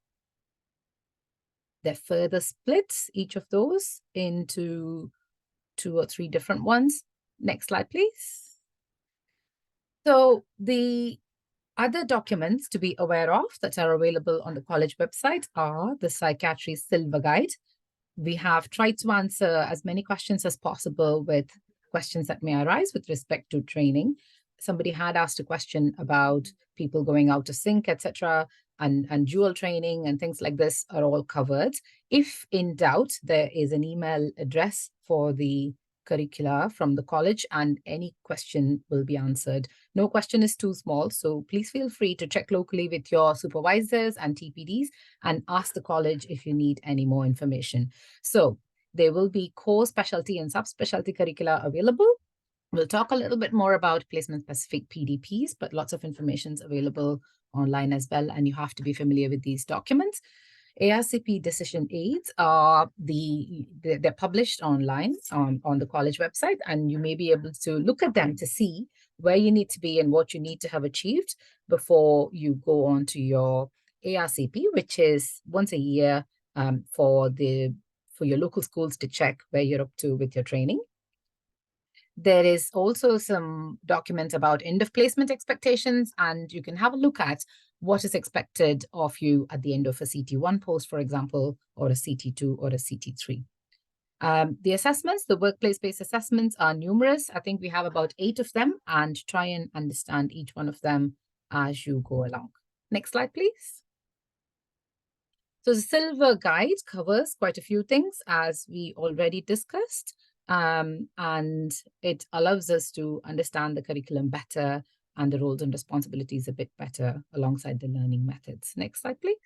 [SPEAKER 8] They're further splits, each of those, into 2 or 3 different ones. Next slide, please. So the other documents to be aware of that are available on the college website are the Psychiatry Silver Guide. We have tried to answer as many questions as possible with questions that may arise with respect to training. Somebody had asked a question about people going out of sync, etc., and dual training and things like this are all covered. If in doubt, there is an email address for the curricula from the college, and any question will be answered. No question is too small, so please feel free to check locally with your supervisors and TPDs and ask the college if you need any more information. So there will be core, specialty, and subspecialty curricula available. We'll talk a little bit more about placement-specific PDPs, but lots of information is available online as well, and you have to be familiar with these documents. ARCP decision aids are they're published online on the college website, and you may be able to look at them to see where you need to be and what you need to have achieved before you go on to your ARCP, which is once a year for your local schools to check where you're up to with your training. There is also some documents about end of placement expectations, and you can have a look at what is expected of you at the end of a CT1 post, for example, or a CT2 or a CT3. The assessments, the workplace-based assessments, are numerous. I think we have about 8 of them, and try and understand each one of them as you go along. Next slide, please. So the Silver Guide covers quite a few things, as we already discussed. And it allows us to understand the curriculum better and the roles and responsibilities a bit better alongside the learning methods. Next slide, please.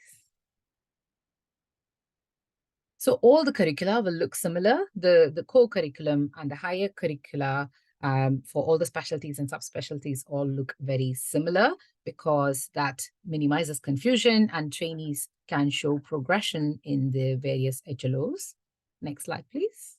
[SPEAKER 8] So all the curricula will look similar. The core curriculum and the higher curricula for all the specialties and subspecialties all look very similar, because that minimizes confusion and trainees can show progression in the various HLOs. Next slide, please.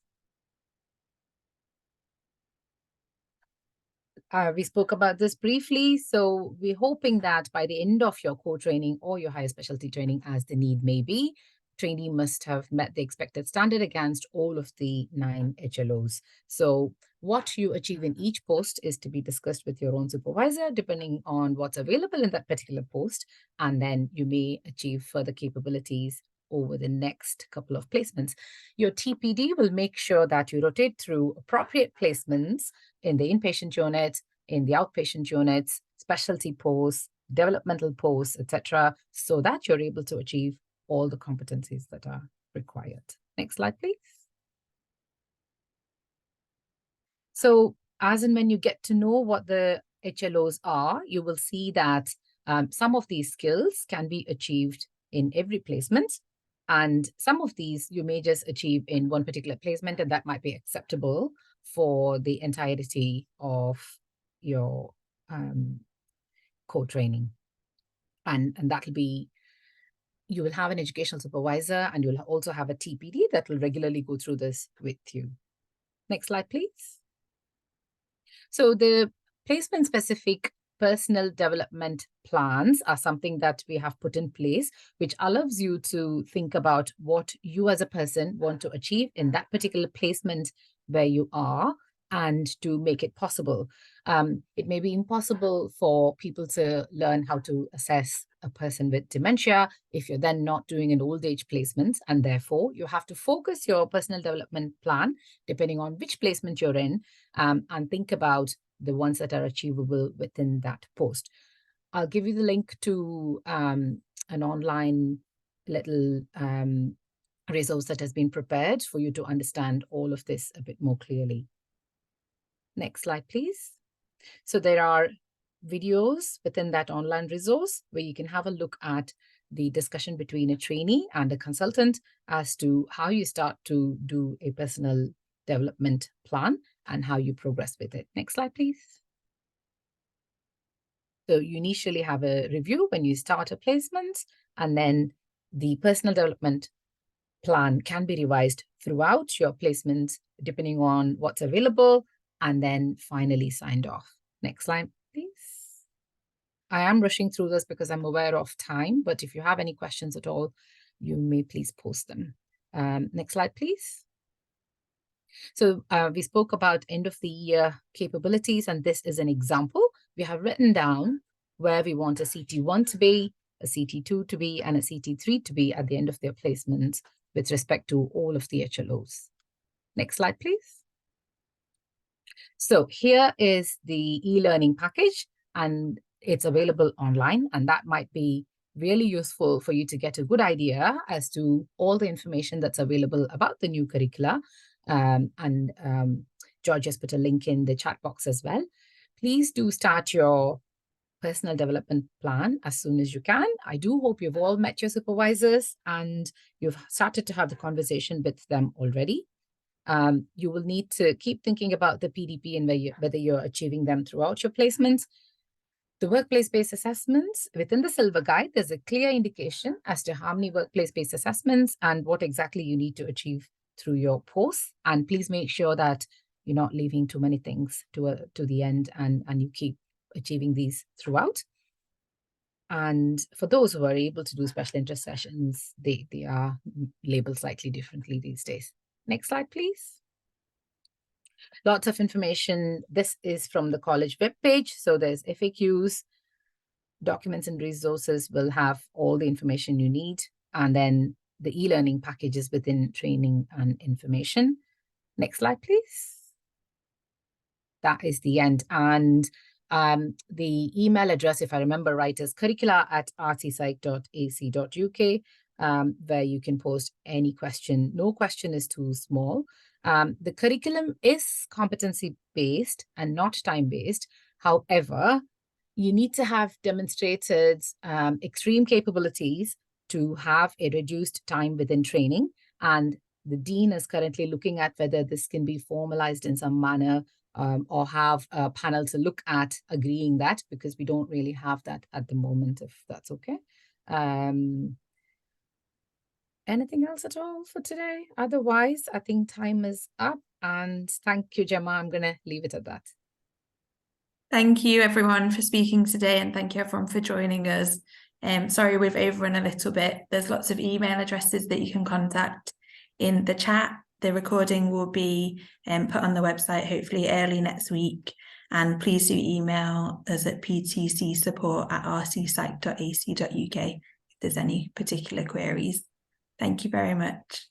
[SPEAKER 8] We spoke about this briefly, so we're hoping that by the end of your core training or your higher specialty training, as the need may be, trainee must have met the expected standard against all of the 9 HLOs. So what you achieve in each post is to be discussed with your own supervisor, depending on what's available in that particular post, and then you may achieve further capabilities over the next couple of placements. Your TPD will make sure that you rotate through appropriate placements in the inpatient unit, in the outpatient units, specialty posts, developmental posts, etc., so that you're able to achieve all the competencies that are required. Next slide, please. So as and when you get to know what the HLOs are, you will see that some of these skills can be achieved in every placement. And some of these you may just achieve in one particular placement, and that might be acceptable for the entirety of your core training. And that'll be, you will have an educational supervisor, and you'll also have a TPD that will regularly go through this with you. Next slide, please. So the placement-specific personal development plans are something that we have put in place, which allows you to think about what you as a person want to achieve in that particular placement where you are, and to make it possible. It may be impossible for people to learn how to assess a person with dementia if you're then not doing an old age placement, and therefore you have to focus your personal development plan depending on which placement you're in, and think about the ones that are achievable within that post. I'll give you the link to an online little resource that has been prepared for you to understand all of this a bit more clearly. Next slide, please. So there are videos within that online resource where you can have a look at the discussion between a trainee and a consultant as to how you start to do a personal development plan and how you progress with it. Next slide, please. So you initially have a review when you start a placement, and then the personal development plan can be revised throughout your placement depending on what's available, and then finally signed off. Next slide, please. I am rushing through this because I'm aware of time, but if you have any questions at all, you may please post them. Next slide, please. So we spoke about end of the year capabilities, and this is an example. We have written down where we want a CT1 to be, a CT2 to be, and a CT3 to be at the end of their placement with respect to all of the HLOs. Next slide, please. So here is the e-learning package, and it's available online, and that might be really useful for you to get a good idea as to all the information that's available about the new curricula. George has put a link in the chat box as well. Please do start your personal development plan as soon as you can. I do hope you've all met your supervisors and you've started to have the conversation with them already. You will need to keep thinking about the PDP and whether you're achieving them throughout your placements. The workplace-based assessments, within the Silver Guide, there's a clear indication as to how many workplace-based assessments and what exactly you need to achieve through your posts. And please make sure that you're not leaving too many things to the end, and you keep achieving these throughout. And for those who are able to do special interest sessions, they are labeled slightly differently these days. Next slide, please. Lots of information. This is from the college webpage. So there's FAQs, documents and resources will have all the information you need. And then the e-learning packages within training and information. Next slide, please. That is the end. And the email address, if I remember right, is curricula@rtpsych.ac.uk, where you can post any question. No question is too small. The curriculum is competency-based and not time-based. However, you need to have demonstrated extreme capabilities to have a reduced time within training. And the dean is currently looking at whether this can be formalized in some manner, or have a panel to look at agreeing that, because we don't really have that at the moment, if that's okay. Anything else at all for today? Otherwise, I think time is up, and thank you, Gemma. I'm going to leave it at that.
[SPEAKER 1] Thank you everyone for speaking today, and thank you everyone for joining us. Sorry we've overrun a little bit. There's lots of email addresses that you can contact in the chat. The recording will be put on the website hopefully early next week, and please do email us at ptcsupport@rtpsych.ac.uk if there's any particular queries. Thank you very much.